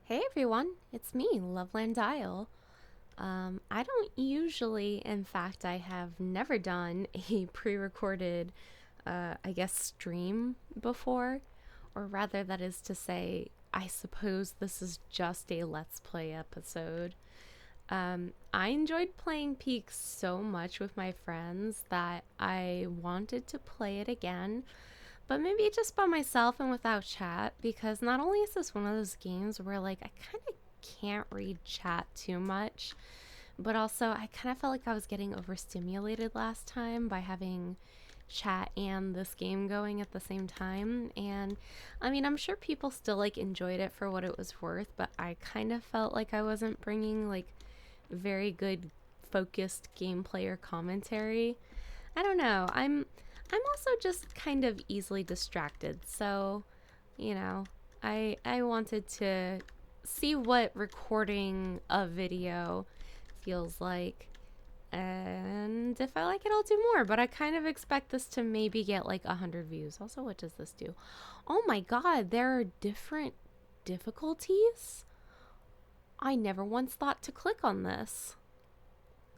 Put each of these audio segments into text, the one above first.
Hey everyone, it's me, Loveland Dial. I don't usually, in fact, I have never done a pre recorded, stream before. Or rather, that is to say, I suppose this is just a Let's Play episode. I enjoyed playing Peak so much with my friends that I wanted to play it again, but maybe just by myself and without chat, because not only is this one of those games where like I kind of can't read chat too much, but also I kind of felt like I was getting overstimulated last time by having chat and this game going at the same time. And I mean, I'm sure people still like enjoyed it for what it was worth, but I kind of felt like I wasn't bringing like very good focused gameplay or commentary. I don't know. I'm also just kind of easily distracted. So, you know, I wanted to see what recording a video feels like. And if I like it, I'll do more. But I kind of expect this to maybe get like 100 views. Also, what does this do? Oh my god, there are different difficulties? I never once thought to click on this.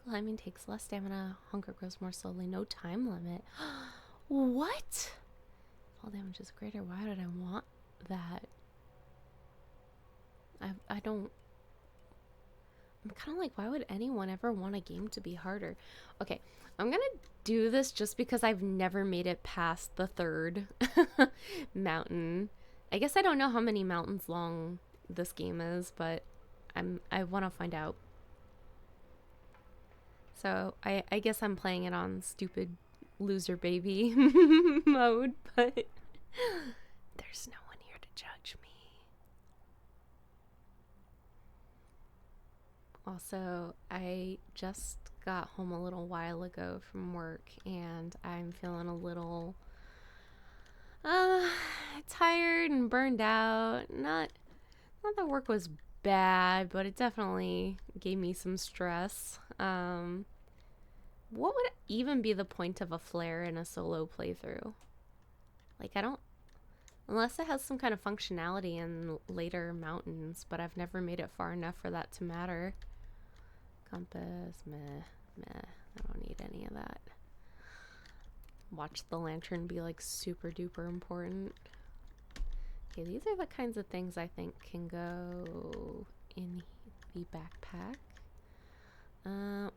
Climbing takes less stamina. Hunger grows more slowly. No time limit. What? Fall damage is greater. Why would I want that? I don't. I'm kind of like, why would anyone ever want a game to be harder? Okay, I'm gonna do this just because I've never made it past the third mountain. I guess I don't know how many mountains long this game is, but I want to find out. So I guess I'm playing it on stupid loser baby mode, but there's no one here to judge me. Also, I just got home a little while ago from work and I'm feeling a little uh tired and burned out. Not that work was bad, but it definitely gave me some stress. What would even be the point of a flare in a solo playthrough? Like I don't unless it has some kind of functionality in later mountains, but I've never made it far enough for that to matter. Compass, meh, meh. I don't need any of that. Watch the lantern be like super duper important. Okay, these are the kinds of things I think can go in the backpack.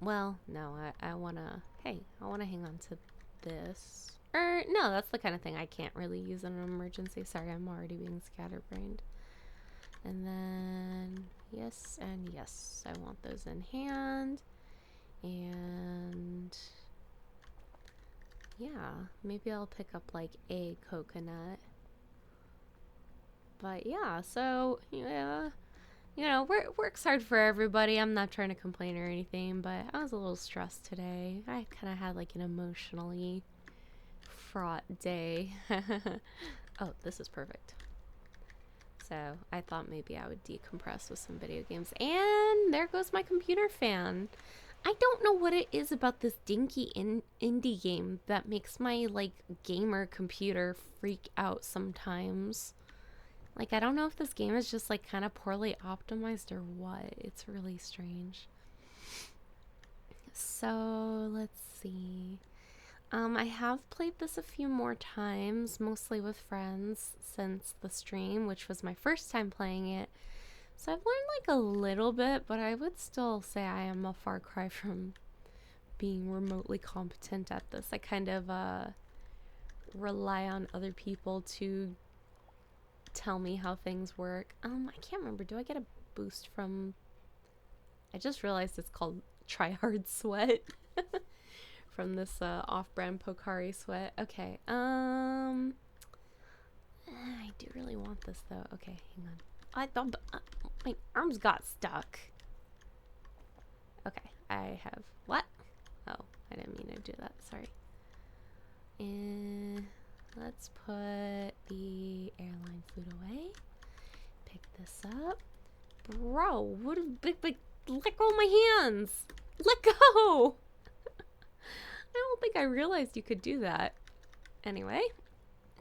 Well, no, I wanna, hey, I wanna hang on to this. Or, no, that's the kind of thing I can't really use in an emergency. Sorry, I'm already being scatterbrained. And then, yes and yes, I want those in hand. And yeah, maybe I'll pick up like a coconut. But yeah, so yeah, work's hard for everybody. I'm not trying to complain or anything, but I was a little stressed today. I kind of had like an emotionally fraught day. Oh, this is perfect. So I thought maybe I would decompress with some video games. And there goes my computer fan. I don't know what it is about this dinky indie game that makes my like gamer computer freak out sometimes. Like I don't know if this game is just like kind of poorly optimized or what. It's really strange. So let's see. I have played this a few more times, mostly with friends since the stream, which was my first time playing it. So I've learned like a little bit, but I would still say I am a far cry from being remotely competent at this. I kind of rely on other people to tell me how things work. I can't remember. Do I get a boost from? I just realized it's called Try Hard Sweat from this off-brand Pocari sweat. Okay. I do really want this though. Okay, hang on. I don't. My arms got stuck. Okay, I have what? Oh, I didn't mean to do that. Sorry. And let's put the airline food away. Pick this up. Bro, what a big let go of my hands. Let go. I don't think I realized you could do that. Anyway,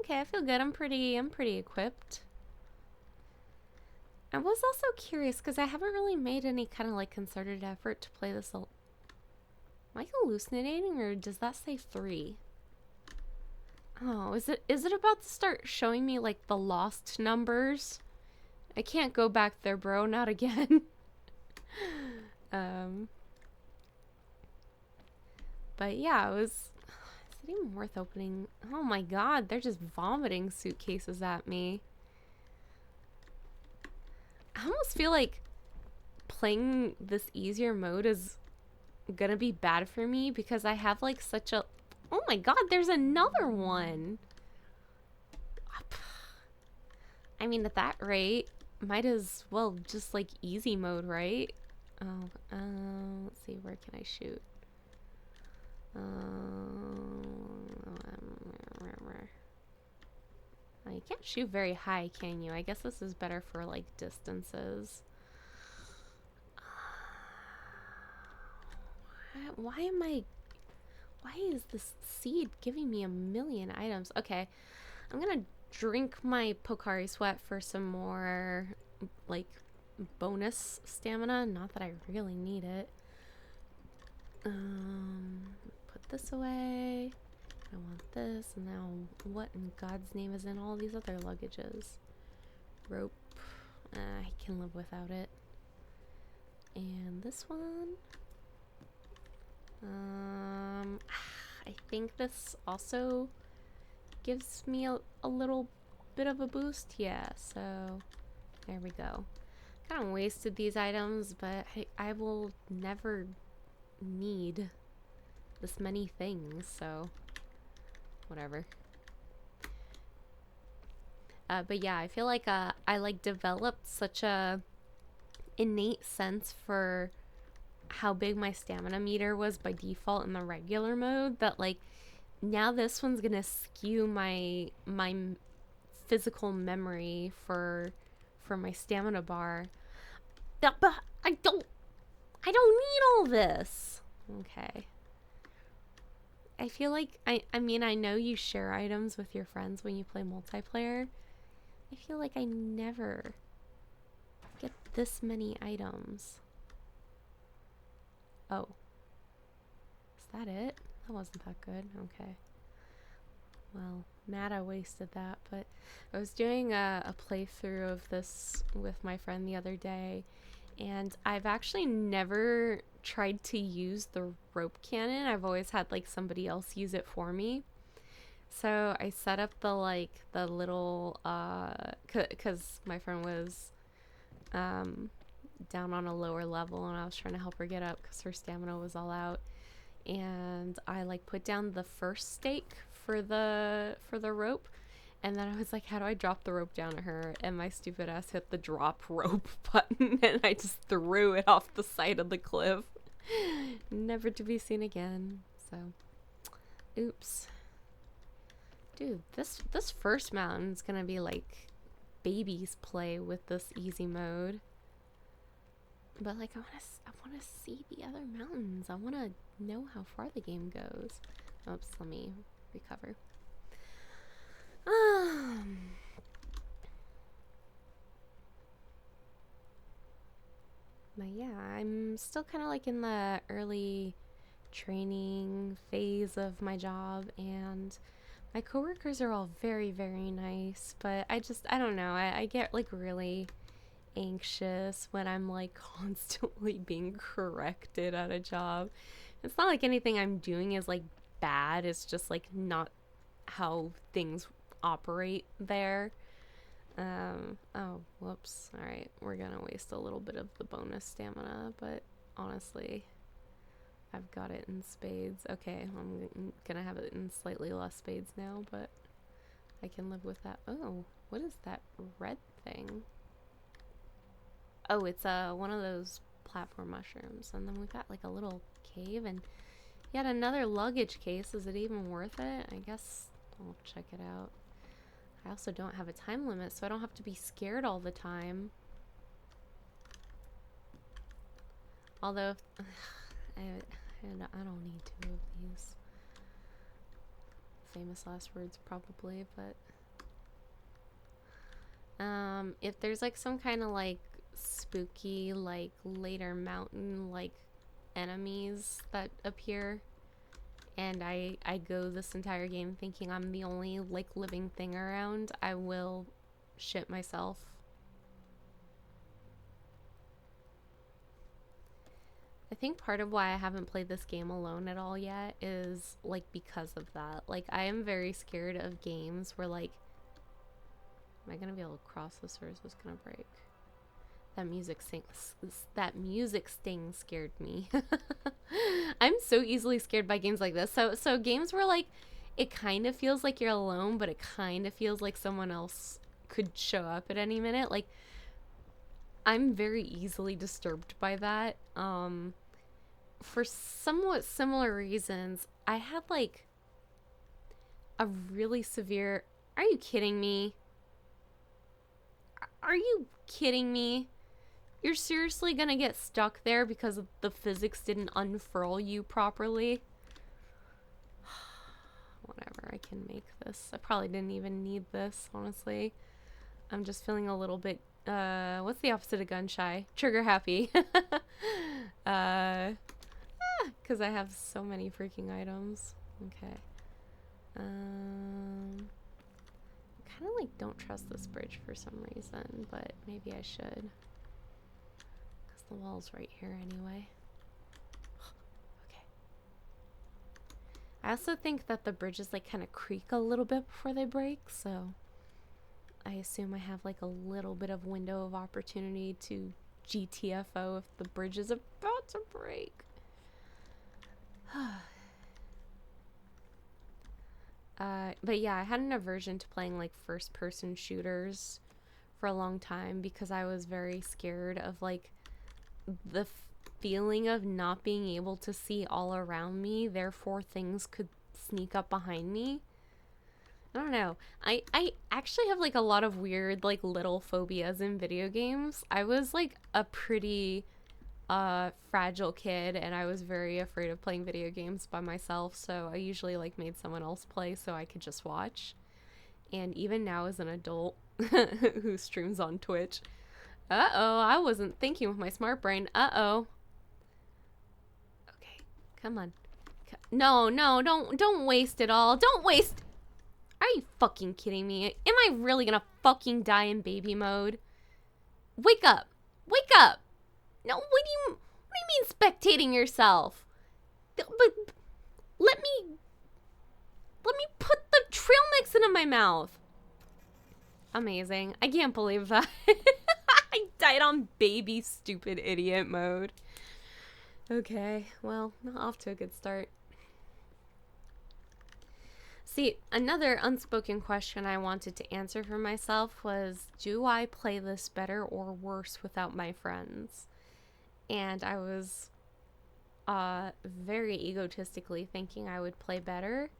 okay, I feel good. I'm pretty equipped. I was also curious because I haven't really made any kind of like concerted effort to play this. Am I hallucinating or does that say 3? Oh, is it about to start showing me like the lost numbers? I can't go back there, bro. Not again. um, but yeah, is it even worth opening? Oh my god, they're just vomiting suitcases at me. I almost feel like playing this easier mode is gonna be bad for me because I have like such a... Oh my god, there's another one. I mean, at that rate, might as well just like easy mode, right? Oh, let's see, where can I shoot? You can't shoot very high, can you? I guess this is better for like distances. Why is this seed giving me a million items? Okay, I'm gonna drink my Pocari Sweat for some more like bonus stamina. Not that I really need it. Put this away. I want this, and now what in God's name is in all these other luggages? Rope. I can live without it. And this one. I think this also gives me a little bit of a boost. Yeah, so there we go. Kind of wasted these items, but I will never need this many things, so whatever. But yeah, I feel like I like developed such a innate sense for how big my stamina meter was by default in the regular mode that like now this one's gonna skew my physical memory for my stamina bar. But I don't need all this. Okay. I feel like I mean I know you share items with your friends when you play multiplayer. I feel like I never get this many items. Oh. Is that it? That wasn't that good. Okay. Well, mad I wasted that, but I was doing a playthrough of this with my friend the other day, and I've actually never tried to use the rope cannon. I've always had like somebody else use it for me. So I set up the little cuz my friend was down on a lower level and I was trying to help her get up cuz her stamina was all out. And I like put down the first stake for the rope, and then I was like, how do I drop the rope down to her? And my stupid ass hit the drop rope button and I just threw it off the side of the cliff. Never to be seen again. So oops. Dude, this first mountain's gonna be like babies play with this easy mode. But like I wanna see the other mountains. I wanna know how far the game goes. Oops, let me recover. But yeah, I'm still kind of like in the early training phase of my job, and my coworkers are all very, very nice, but I don't know, I get like really anxious when I'm like constantly being corrected at a job. It's not like anything I'm doing is like bad, it's just like not how things operate there. Oh, whoops. Alright, we're gonna waste a little bit of the bonus stamina, but honestly, I've got it in spades. Okay, I'm gonna have it in slightly less spades now, but I can live with that. Oh, what is that red thing? Oh, it's one of those platform mushrooms. And then we've got like a little cave and yet another luggage case. Is it even worth it? I guess I'll check it out. I also don't have a time limit, so I don't have to be scared all the time. Although, I don't need 2 of these. Famous last words, probably, but If there's like some kind of like spooky, like later mountain like enemies that appear, and I go this entire game thinking I'm the only like living thing around, I will shit myself. I think part of why I haven't played this game alone at all yet is like because of that. Like I am very scared of games where like, am I gonna be able to cross this or is this gonna break? That music sting scared me. I'm so easily scared by games like this. So games where like it kind of feels like you're alone, but it kind of feels like someone else could show up at any minute. Like I'm very easily disturbed by that. For somewhat similar reasons, I had like a really severe. Are you kidding me? Are you kidding me? You're seriously gonna get stuck there because the physics didn't unfurl you properly? Whatever, I can make this. I probably didn't even need this, honestly. I'm just feeling a little bit, what's the opposite of gun shy? Trigger happy. Because I have so many freaking items. Okay. I kind of like don't trust this bridge for some reason, but maybe I should. The wall's right here anyway. Okay. I also think that the bridges like kind of creak a little bit before they break, so I assume I have like a little bit of window of opportunity to GTFO if the bridge is about to break. But yeah, I had an aversion to playing like first person shooters for a long time because I was very scared of like the feeling of not being able to see all around me, therefore things could sneak up behind me. I don't know. I actually have like a lot of weird like little phobias in video games. I was like a pretty fragile kid and I was very afraid of playing video games by myself, so I usually like made someone else play so I could just watch. And even now as an adult who streams on Twitch, uh-oh, I wasn't thinking with my smart brain. Uh-oh. Okay, come on. No, don't waste it all. Don't waste. Are you fucking kidding me? Am I really gonna fucking die in baby mode? Wake up. Wake up. No, what do you mean spectating yourself? But let me put the trail mix into my mouth. Amazing. I can't believe that. I died on baby stupid idiot mode. Okay, well, off to a good start. See, another unspoken question I wanted to answer for myself was, do I play this better or worse without my friends? And I was very egotistically thinking I would play better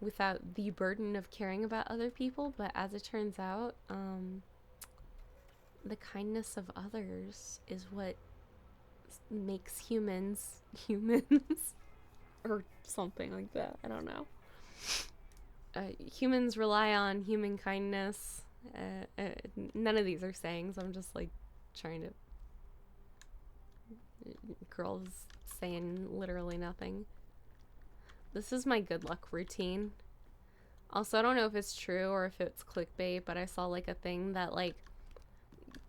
without the burden of caring about other people, but as it turns out, the kindness of others is what makes humans humans. Or something like that. I don't know. Humans rely on human kindness. None of these are sayings. I'm just like trying to. Girls saying literally nothing. This is my good luck routine. Also, I don't know if it's true or if it's clickbait, but I saw like a thing that like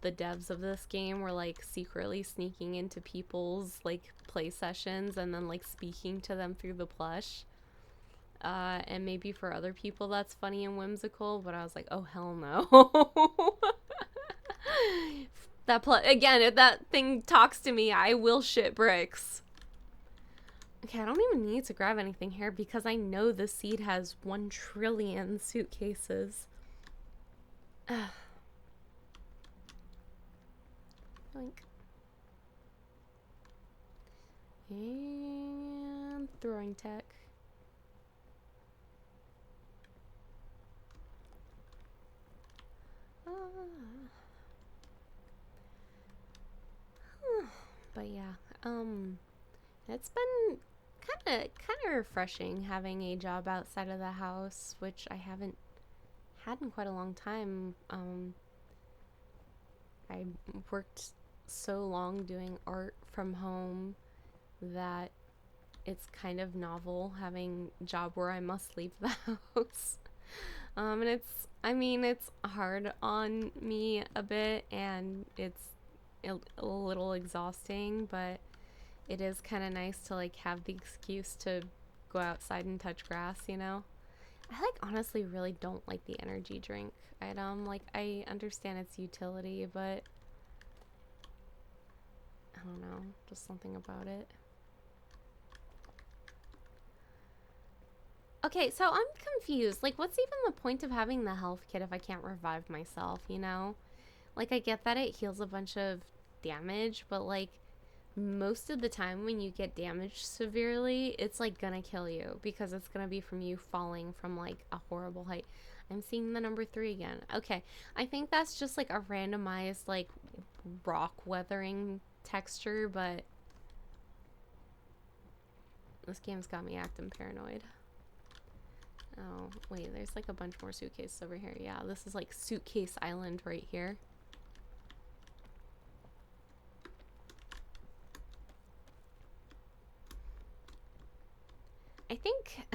the devs of this game were like secretly sneaking into people's like play sessions and then like speaking to them through the plush. And maybe for other people that's funny and whimsical, but I was like, oh hell no. Again, if that thing talks to me, I will shit bricks. Okay, I don't even need to grab anything here because I know the seed has 1 trillion suitcases. Yoink. And throwing tech. But yeah, it's been kind of refreshing having a job outside of the house, which I haven't had in quite a long time. I worked so long doing art from home that it's kind of novel having a job where I must leave the house. And it's hard on me a bit, and it's a little exhausting, but it is kind of nice to like have the excuse to go outside and touch grass, you know? I like honestly really don't like the energy drink item. Like, I understand its utility, but I don't know, just something about it. Okay, so I'm confused. Like, what's even the point of having the health kit if I can't revive myself, you know? Like, I get that it heals a bunch of damage, but like, most of the time when you get damaged severely, it's like gonna kill you because it's gonna be from you falling from like a horrible height. I'm seeing the number 3 again. Okay, I think that's just like a randomized like rock weathering texture, but this game's got me acting paranoid. Oh, wait, there's like a bunch more suitcases over here. Yeah, this is like Suitcase Island right here. I think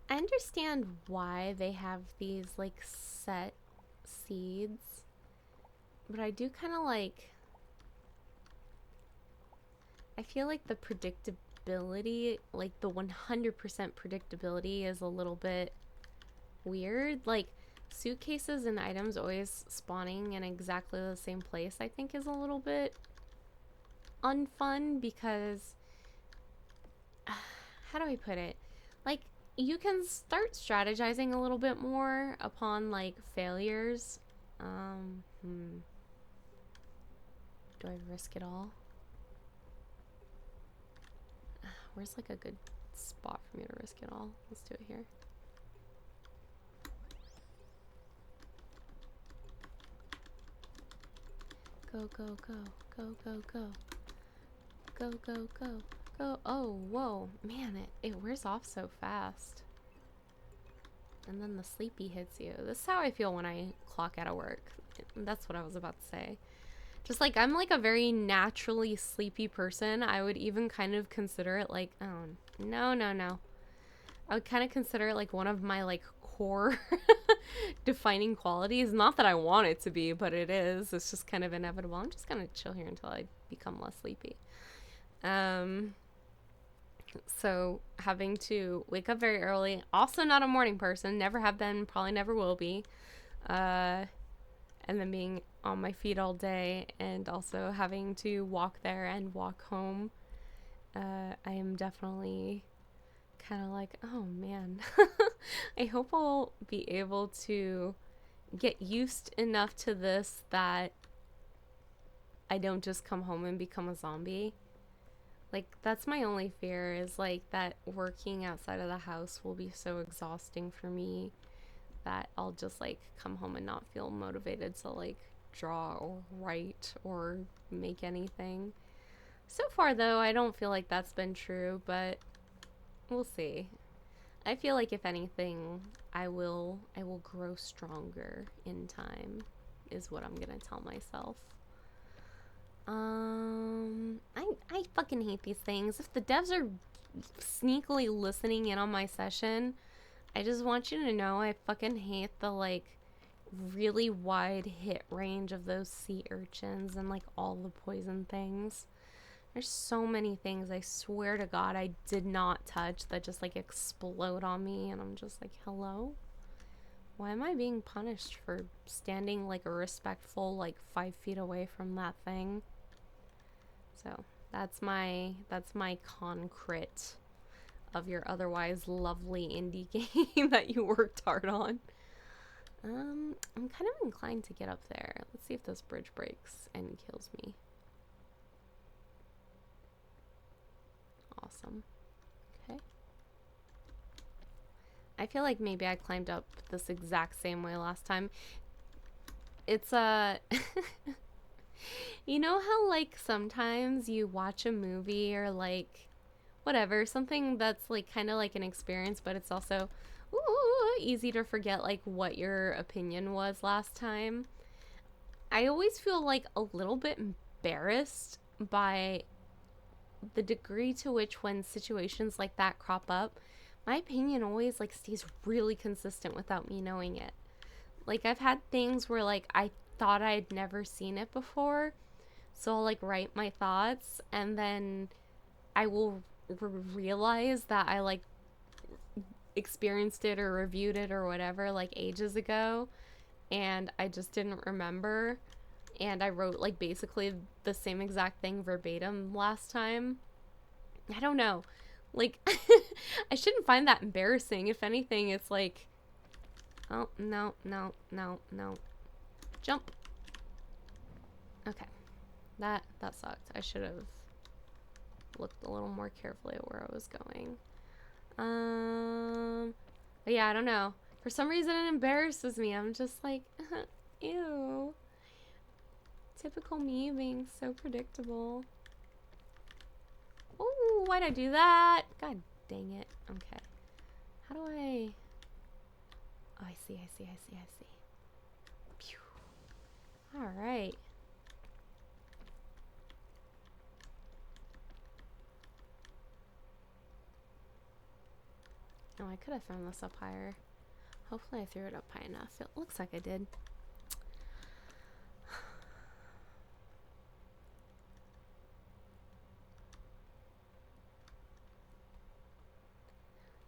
I understand why they have these like set seeds, but I do kind of like, I feel like the predictability, like the 100% predictability is a little bit weird. Like, suitcases and items always spawning in exactly the same place, I think is a little bit unfun because how do I put it? Like, you can start strategizing a little bit more upon like failures. Do I risk it all? Where's like a good spot for me to risk it all? Let's do it here. Go, go, go, go, go, go. Go, go, go, go. Oh, whoa. Man, it wears off so fast. And then the sleepy hits you. This is how I feel when I clock out of work. That's what I was about to say. Just like, I'm like a very naturally sleepy person. I would even kind of consider it like, oh, no, no, no. I would kind of consider it like one of my like core defining qualities. Not that I want it to be, but it is. It's just kind of inevitable. I'm just gonna chill here until I become less sleepy. So having to wake up very early, also not a morning person, never have been, probably never will be. And then being on my feet all day and also having to walk there and walk home. I am definitely kind of like, oh man, I hope I'll be able to get used enough to this that I don't just come home and become a zombie. Like, that's my only fear, is like that working outside of the house will be so exhausting for me that I'll just like come home and not feel motivated to like draw or write or make anything. So far though, I don't feel like that's been true, but we'll see. I feel like if anything, I will grow stronger in time, is what I'm gonna tell myself. I fucking hate these things. If the devs are sneakily listening in on my session, I just want you to know I fucking hate the like really wide hit range of those sea urchins and like all the poison things. There's so many things, I swear to God, I did not touch that just like explode on me, and I'm just like, hello? Why am I being punished for standing like a respectful like 5 feet away from that thing? So that's my concrete of your otherwise lovely indie game that you worked hard on. I'm kind of inclined to get up there. Let's see if this bridge breaks and kills me. Awesome. Okay. I feel like maybe I climbed up this exact same way last time. It's you know how like sometimes you watch a movie or like whatever, something that's like kind of like an experience, but it's also easy to forget like what your opinion was last time. I always feel like a little bit embarrassed by the degree to which when situations like that crop up, my opinion always like stays really consistent without me knowing it. Like I've had things where like I thought I'd never seen it before, so I'll like write my thoughts and then I will realize that I like experienced it or reviewed it or whatever like ages ago and I just didn't remember, and I wrote like basically the same exact thing verbatim last time. I don't know. Like I shouldn't find that embarrassing. If anything, it's like, oh, no, no, no, no. Jump. Okay. That sucked. I should have looked a little more carefully at where I was going. But yeah, I don't know. For some reason it embarrasses me. I'm just like, ew. Typical me being so predictable. Oh, why'd I do that? God dang it. Okay. How do I... Oh, I see. Pew. Alright. Oh, I could have thrown this up higher. Hopefully I threw it up high enough. It looks like I did.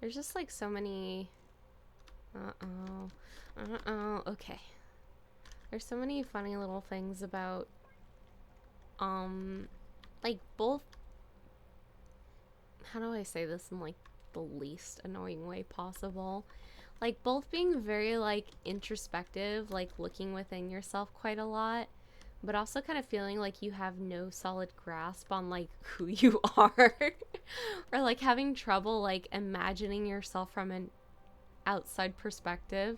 There's just like so many... Okay. There's so many funny little things about, like both... How do I say this in like the least annoying way possible? Like both being very like introspective, like looking within yourself quite a lot, but also kind of feeling like you have no solid grasp on like who you are or like having trouble like imagining yourself from an outside perspective.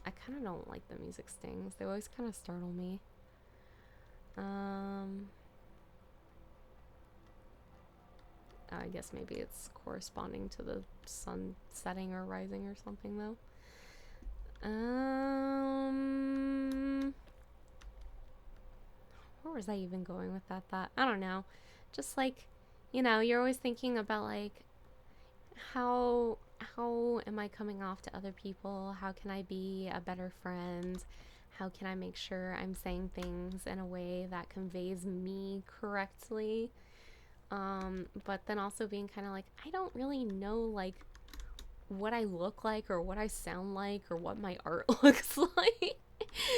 I kind of don't like the music stings. They always kind of startle me. I guess maybe it's corresponding to the sun setting or rising or something though. Where was I even going with that thought? I don't know. Just like, you know, you're always thinking about like how am I coming off to other people? How can I be a better friend? How can I make sure I'm saying things in a way that conveys me correctly? But then also being kind of like, I don't really know like what I look like or what I sound like or what my art looks like.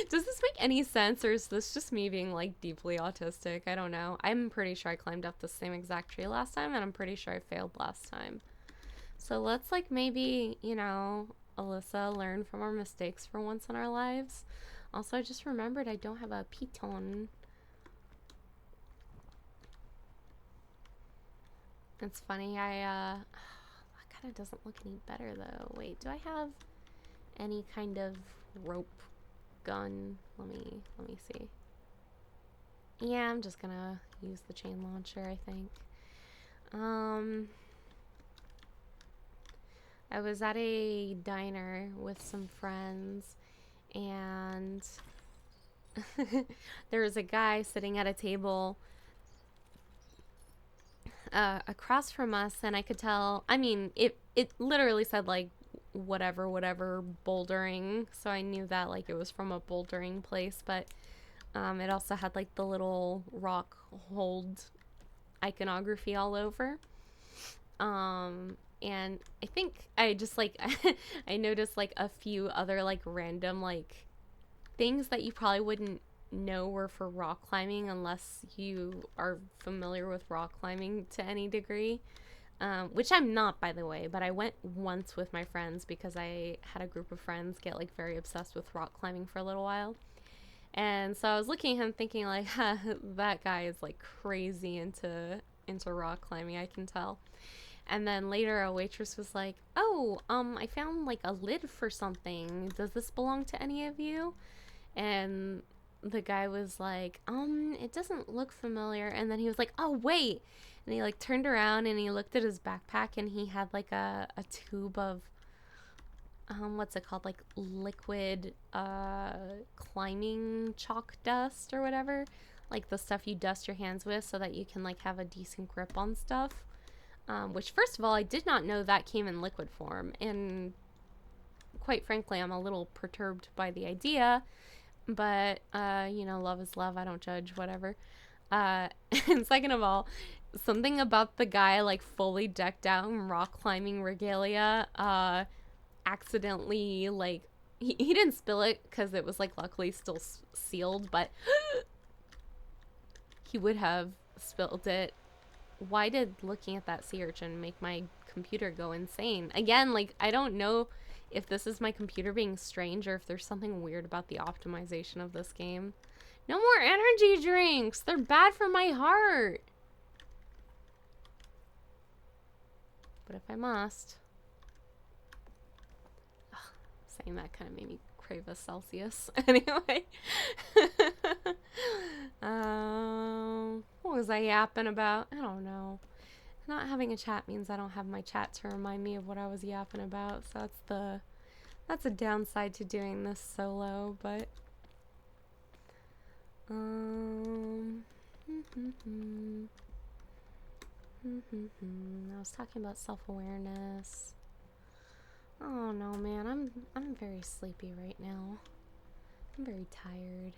Does this make any sense, or is this just me being like deeply autistic? I don't know. I'm pretty sure I climbed up the same exact tree last time, and I'm pretty sure I failed last time. So let's like maybe, you know, Alyssa, learn from our mistakes for once in our lives. Also, I just remembered I don't have a piton. It's funny, that kind of doesn't look any better though. Wait, do I have any kind of rope gun? Let me see. Yeah, I'm just gonna use the chain launcher, I think. I was at a diner with some friends, and there was a guy sitting at a table across from us, and I could tell, I mean, it literally said like whatever bouldering, so I knew that like it was from a bouldering place, but it also had like the little rock hold iconography all over. And I think I just like I noticed like a few other like random like things that you probably wouldn't know were for rock climbing unless you are familiar with rock climbing to any degree. Which I'm not, by the way, but I went once with my friends because I had a group of friends get like very obsessed with rock climbing for a little while. And so I was looking at him thinking like, huh, that guy is like crazy into rock climbing, I can tell. And then later a waitress was like, "Oh, I found like a lid for something. Does this belong to any of you?" And the guy was like, it doesn't look familiar. And then he was like, "Oh, wait." And he like turned around and he looked at his backpack, and he had like a tube of what's it called? Like liquid climbing chalk dust or whatever. Like the stuff you dust your hands with so that you can like have a decent grip on stuff. Which, first of all, I did not know that came in liquid form, and quite frankly, I'm a little perturbed by the idea, but, you know, love is love, I don't judge, whatever. And second of all, something about the guy, like, fully decked out in rock climbing regalia, accidentally, like, he didn't spill it, because it was, like, luckily still sealed, but he would have spilled it. Why did looking at that sea urchin make my computer go insane? Again, like, I don't know if this is my computer being strange or if there's something weird about the optimization of this game. No more energy drinks! They're bad for my heart! But if I must... Ugh, saying that kind of made me crave a Celsius. Anyway. What was I yapping about? I don't know. Not having a chat means I don't have my chat to remind me of what I was yapping about, so that's a downside to doing this solo, but I was talking about self-awareness. Oh no, man, I'm very sleepy right now. I'm very tired.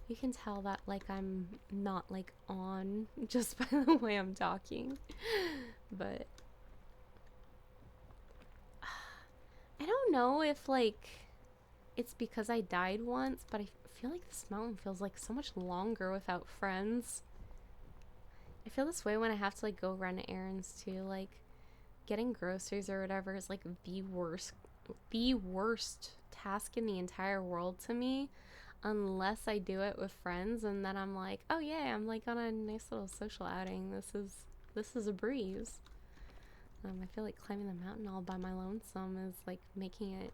You can tell that, like, I'm not, like, on just by the way I'm talking. But I don't know if, like, it's because I died once, but I feel like this mountain feels, like, so much longer without friends. I feel this way when I have to, like, go run errands, too. Like, getting groceries or whatever is, like, the worst task in the entire world to me. Unless I do it with friends, and then I'm like, oh yeah, I'm like on a nice little social outing. This is a breeze. I feel like climbing the mountain all by my lonesome is like making it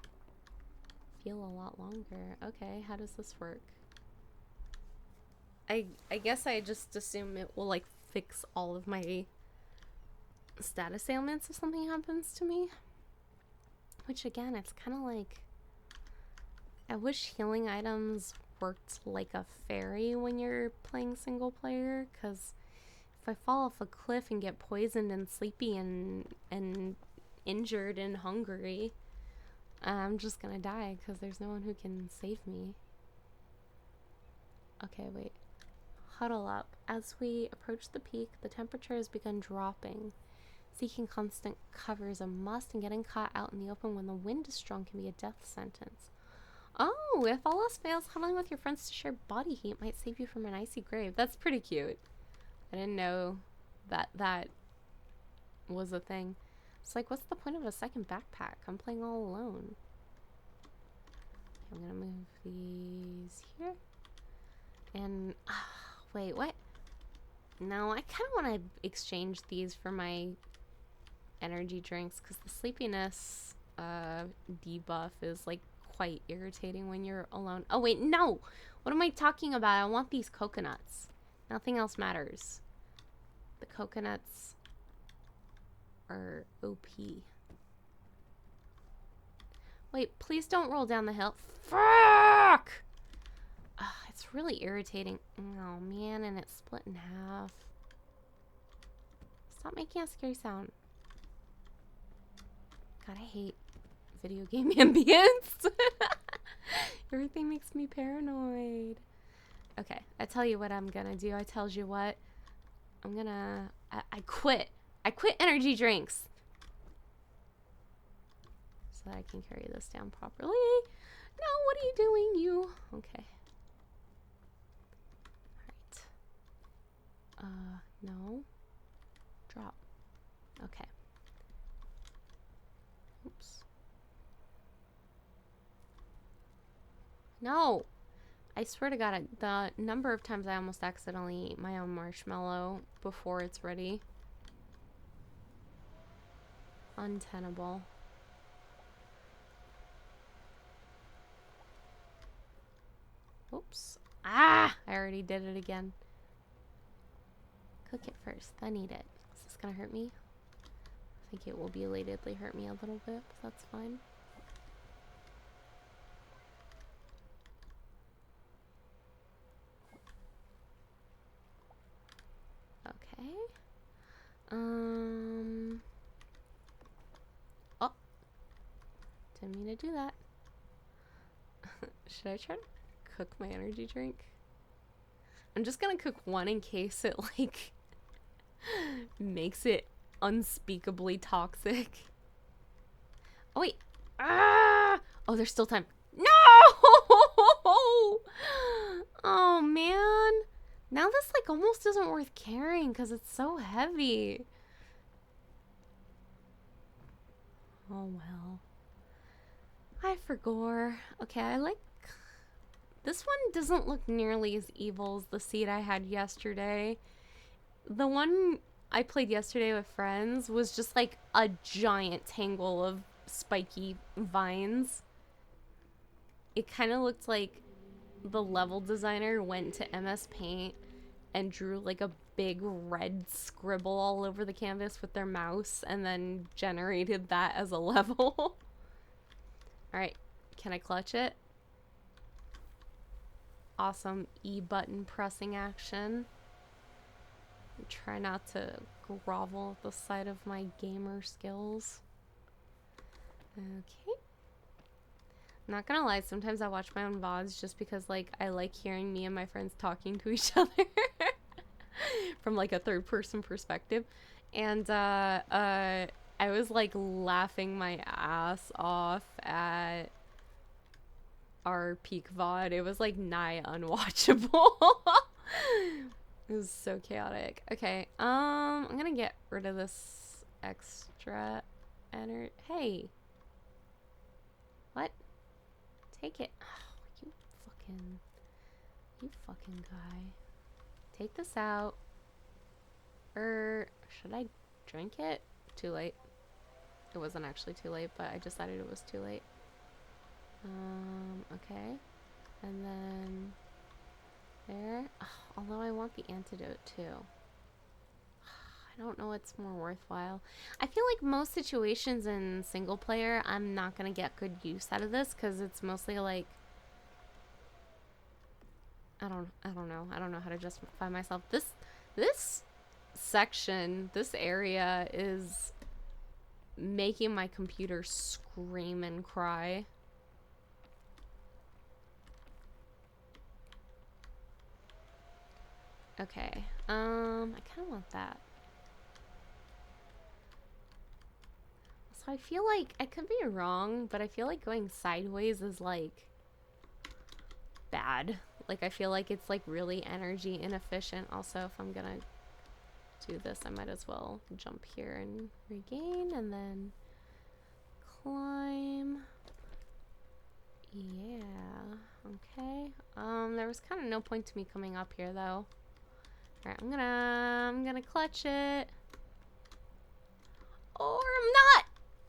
feel a lot longer. Okay, how does this work? I guess I just assume it will like fix all of my status ailments if something happens to me. Which again, it's kind of like, I wish healing items worked like a fairy when you're playing single player, because if I fall off a cliff and get poisoned and sleepy and injured and hungry, I'm just gonna die because there's no one who can save me. Okay, wait. Huddle up. As we approach the peak, the temperature has begun dropping. Seeking constant cover is a must, and getting caught out in the open when the wind is strong can be a death sentence. Oh, if all else fails, huddling with your friends to share body heat might save you from an icy grave. That's pretty cute. I didn't know that was a thing. It's like, what's the point of a second backpack? I'm playing all alone. I'm gonna move these here. And, wait, what? No, I kind of want to exchange these for my energy drinks, because the sleepiness debuff is, like, quite irritating when you're alone. Oh wait, no! What am I talking about? I want these coconuts. Nothing else matters. The coconuts are OP. Wait, please don't roll down the hill. Fuck! Ugh, it's really irritating. Oh man, and it's split in half. Stop making a scary sound. God, I hate video game ambience. Everything makes me paranoid. Okay, I tell you what I'm gonna do. I tells you what. I'm gonna... I quit. I quit energy drinks. So that I can carry this down properly. No, what are you doing, you? Okay. Alright. No. Drop. Okay. Oops. No! I swear to God, the number of times I almost accidentally eat my own marshmallow before it's ready. Untenable. Oops. Ah! I already did it again. Cook it first, then eat it. Is this gonna hurt me? I think it will belatedly hurt me a little bit, but that's fine. Oh, didn't mean to do that. Should I try to cook my energy drink? I'm just gonna cook one in case it, like, makes it unspeakably toxic. Oh, wait. Ah! Oh, there's still time. No! Oh, man. Now this, like, almost isn't worth carrying because it's so heavy. Oh, well. I forgot. Okay, I like... This one doesn't look nearly as evil as the seed I had yesterday. The one I played yesterday with friends was just like a giant tangle of spiky vines. It kind of looked like the level designer went to MS Paint and drew like a big red scribble all over the canvas with their mouse and then generated that as a level. Alright, can I clutch it? Awesome E button pressing action. Try not to grovel at the sight of my gamer skills. Okay. Not gonna lie, sometimes I watch my own VODs just because, like, I like hearing me and my friends talking to each other from, like, a third-person perspective. And, I was, like, laughing my ass off at our peak VOD. It was, like, nigh unwatchable. It was so chaotic. Okay, I'm gonna get rid of this extra energy. Hey. What? Take it. Oh, you fucking guy. Take this out. Should I drink it? Too late. It wasn't actually too late, but I decided it was too late. Okay. And then there. Oh, although I want the antidote too. I don't know what's more worthwhile. I feel like most situations in single player, I'm not gonna get good use out of this because it's mostly like I don't know. I don't know how to justify myself. This section, this area is making my computer scream and cry. Okay. I kind of want that. So I feel like I could be wrong, but I feel like going sideways is like bad. Like I feel like it's like really energy inefficient. Also, if I'm gonna do this, I might as well jump here and regain and then climb. Yeah. Okay. There was kind of no point to me coming up here though. Alright, I'm gonna clutch it. Or I'm not!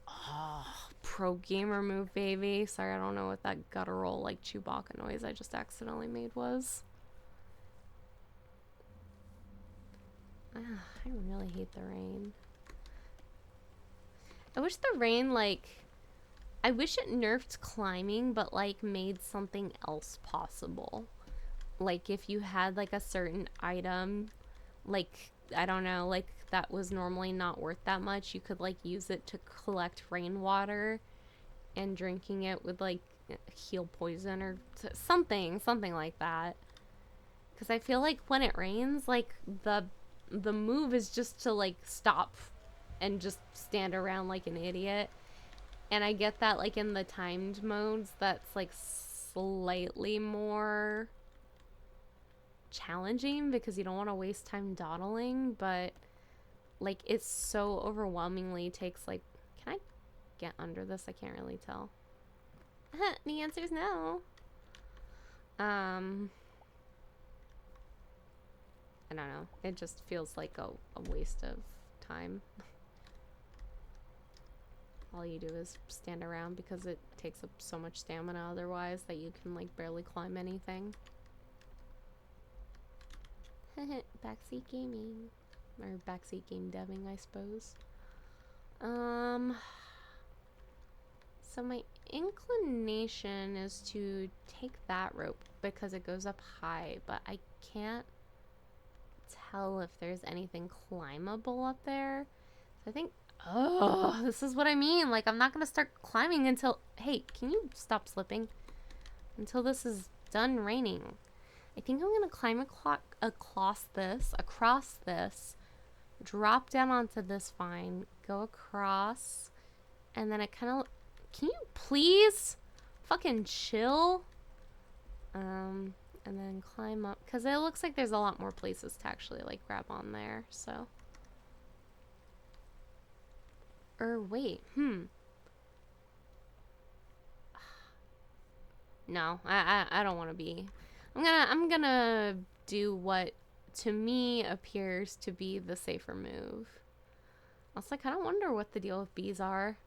Oh, pro gamer move, baby. Sorry, I don't know what that guttural, like, Chewbacca noise I just accidentally made was. I really hate the rain. I wish the rain, like... I wish it nerfed climbing, but, like, made something else possible. Like, if you had, like, a certain item, like, I don't know, like, that was normally not worth that much, you could, like, use it to collect rainwater and drinking it would, like, heal poison or something like that. Because I feel like when it rains, like, the move is just to, like, stop and just stand around like an idiot. And I get that, like, in the timed modes, that's, like, slightly more challenging because you don't want to waste time dawdling, but, like, it so overwhelmingly takes, like... Can I get under this? I can't really tell. The answer is no. I don't know. It just feels like a waste of time. All you do is stand around because it takes up so much stamina otherwise that you can, like, barely climb anything. Backseat gaming. Or backseat game deving, I suppose. So my inclination is to take that rope because it goes up high, but I can't tell if there's anything climbable up there. So I think, oh, this is what I mean. Like, I'm not going to start climbing until, hey, can you stop slipping? Until this is done raining. I think I'm going to climb across this, drop down onto this vine, go across, and then it kind of, can you please fucking chill? And then climb up, because it looks like there's a lot more places to actually like grab on there, so. Or wait, no, I don't want to be. I'm gonna do what to me appears to be the safer move. Also, I kind of wonder what the deal with bees are.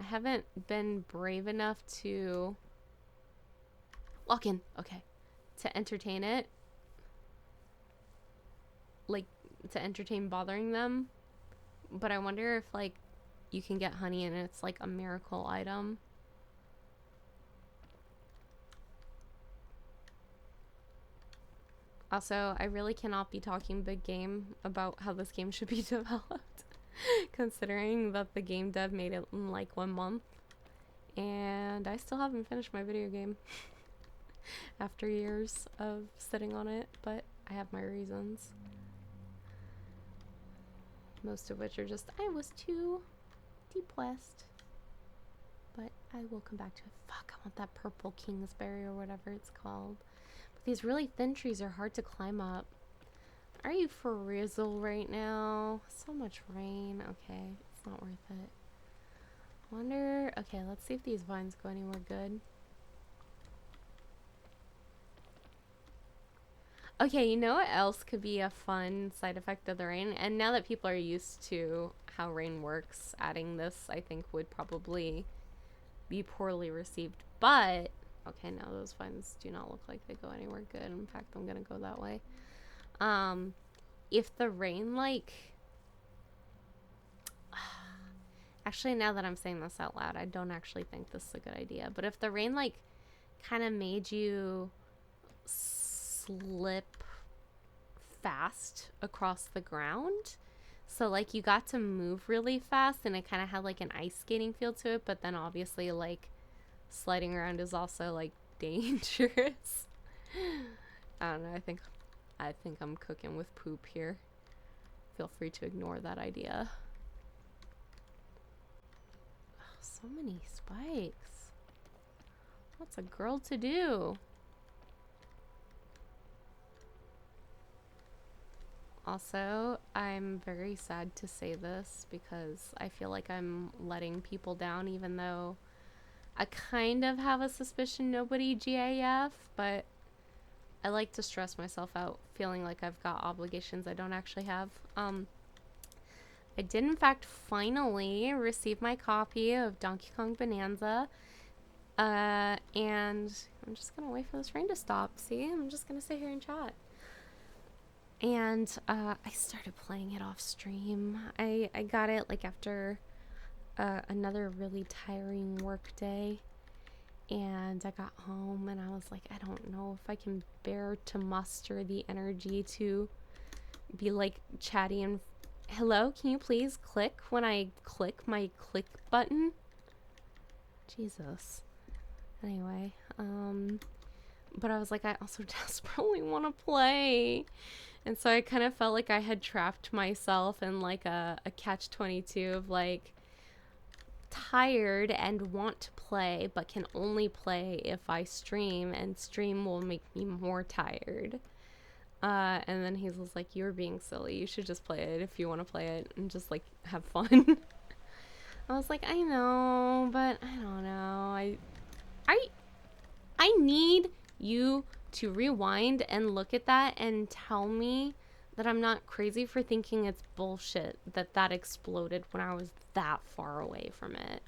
I haven't been brave enough to walk in, okay, to entertain it. Like, to entertain bothering them. But I wonder if, like, you can get honey and it's, like, a miracle item. Also, I really cannot be talking big game about how this game should be developed, considering that the game dev made it in like 1 month, and I still haven't finished my video game after years of sitting on it, but I have my reasons. Most of which are just, I was too depressed. But I will come back to it. Fuck, I want that purple kingsberry or whatever it's called. These really thin trees are hard to climb up. Are you for rizzle right now? So much rain. Okay, it's not worth it. Wonder, okay, let's see if these vines go anywhere good. Okay, you know what else could be a fun side effect of the rain? And now that people are used to how rain works, adding this, I think, would probably be poorly received. But okay, no, those vines do not look like they go anywhere good. In fact, I'm gonna go that way. If the rain, like, actually, now that I'm saying this out loud, I don't actually think this is a good idea. But if the rain, like, kind of made you slip fast across the ground, so like you got to move really fast and it kind of had like an ice skating feel to it, but then obviously like sliding around is also like dangerous. I don't know, I think I'm cooking with poop here. Feel free to ignore that idea. Oh, so many spikes. What's a girl to do? Also, I'm very sad to say this because I feel like I'm letting people down, even though I kind of have a suspicion nobody GAF, but I like to stress myself out feeling like I've got obligations I don't actually have. I did in fact finally receive my copy of Donkey Kong Bonanza, and I'm just gonna wait for this rain to stop. See, I'm just gonna sit here and chat. And I started playing it off stream. I got it like after another really tiring work day, and I got home and I was like, I don't know if I can bear to muster the energy to be like chatty and hello, can you please click when I click my click button? Jesus. Anyway, but I was like, I also desperately want to play. And so I kind of felt like I had trapped myself in like a catch-22 of like tired and want to play, but can only play if I stream, and stream will make me more tired. And then he was like, you're being silly. You should just play it if you want to play it and just like have fun. I was like, I know, but I don't know. I need you to rewind and look at that and tell me that I'm not crazy for thinking it's bullshit that exploded when I was that far away from it.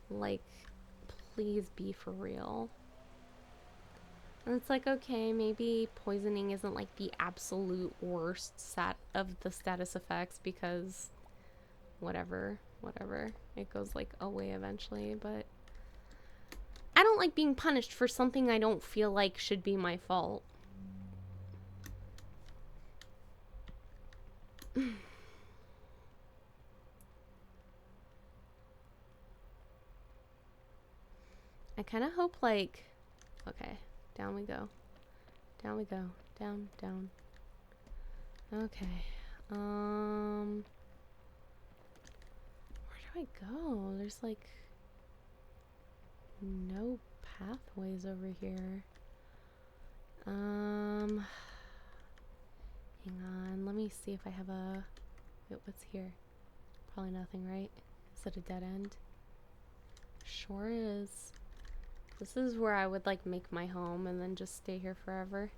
Like, please be for real. And it's like, okay, maybe poisoning isn't like the absolute worst of the status effects because whatever, it goes like away eventually, but I don't like being punished for something I don't feel like should be my fault. I kind of hope, like, okay, down we go. Down we go. Down, down. Okay. Where do I go? There's, like, no pathways over here. Hang on. Let me see if I have a... Wait, what's here? Probably nothing, right? Is it a dead end? Sure is. This is where I would, like, make my home and then just stay here forever.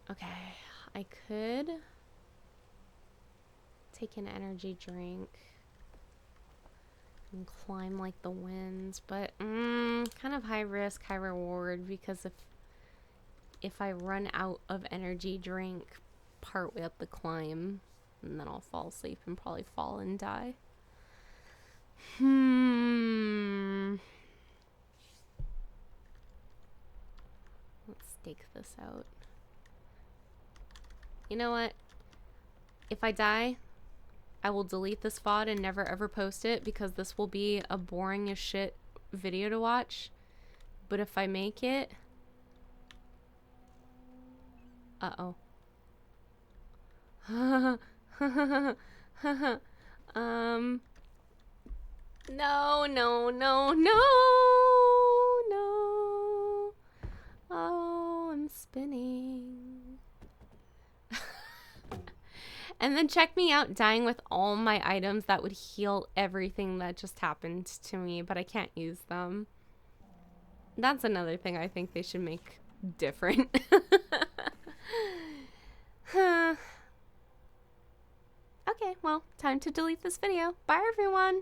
Okay. I could take an energy drink and climb like the winds, but kind of high risk, high reward, because if I run out of energy drink partway up the climb, and then I'll fall asleep and probably fall and die. Let's stake this out. You know what? If I die, I will delete this VOD and never ever post it, because this will be a boring as shit video to watch. But if I make it... Uh-oh. No, no, no, no, no. Oh, I'm spinning. And then check me out dying with all my items that would heal everything that just happened to me, but I can't use them. That's another thing I think they should make different. Okay, well, time to delete this video. Bye, everyone.